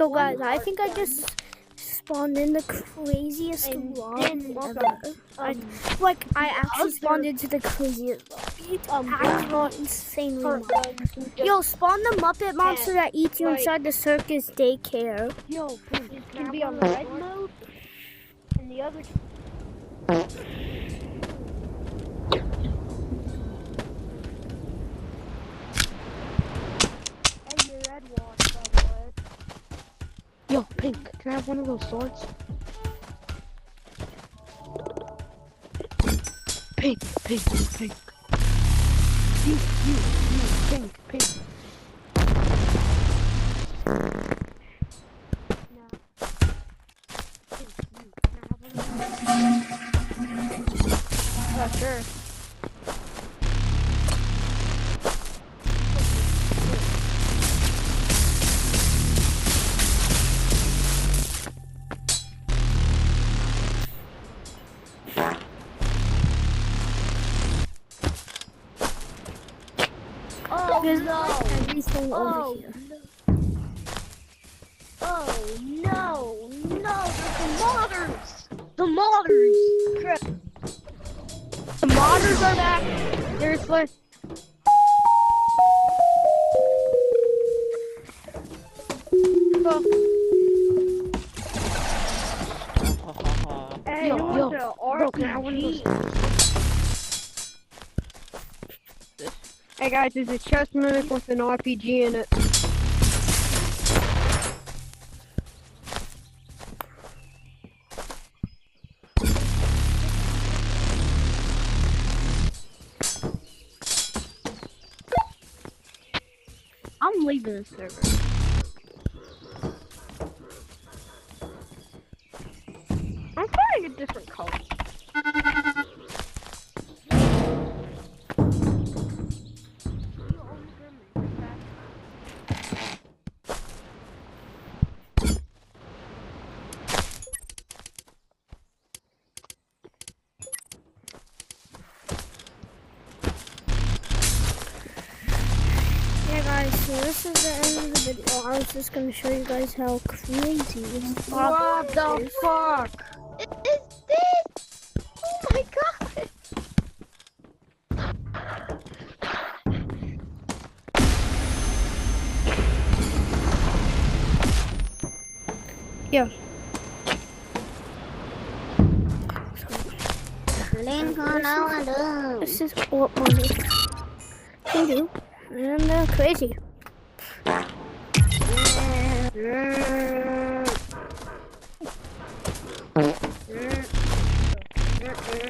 Yo guys, I think I just spawned in the craziest lobby ever. I actually spawned into the craziest lobby. Actual insanely much. Yo, spawn the Muppet monster that eats you inside the circus daycare. Yo, it can be on red mode, and the other. And your red watch, by the way. Yo, Pink, can I have one of those swords? Pink, Pink, Pink. You, Pink, Pink. No. Oh, sure. Oh There's no! everything over here. Oh no! No! There's the modders! The modders! Crap. The modders are back! Seriously? Hey, Yo, it was yo, a bro, can I have one of RPG. those? Hey guys, there's a chest mimic with an RPG in it. I'm leaving the server. I'm trying a different color. Yeah guys, so this is the end of the video. I was just gonna show you guys how crazy this What the is. fuck? Is this? Oh my god! Yeah. This is what modders can do. And they're crazy.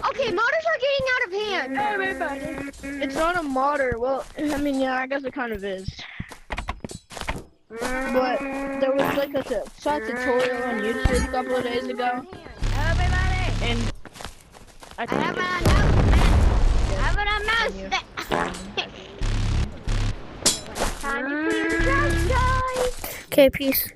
Okay, modders are getting out of hand! Everybody. It's not a modder. Well, I mean, yeah, I guess it kind of is. But there was like a tutorial on YouTube a couple of days ago. Everybody! And I think have it's- an announcement! Time to clear the trash, guys! Okay, peace.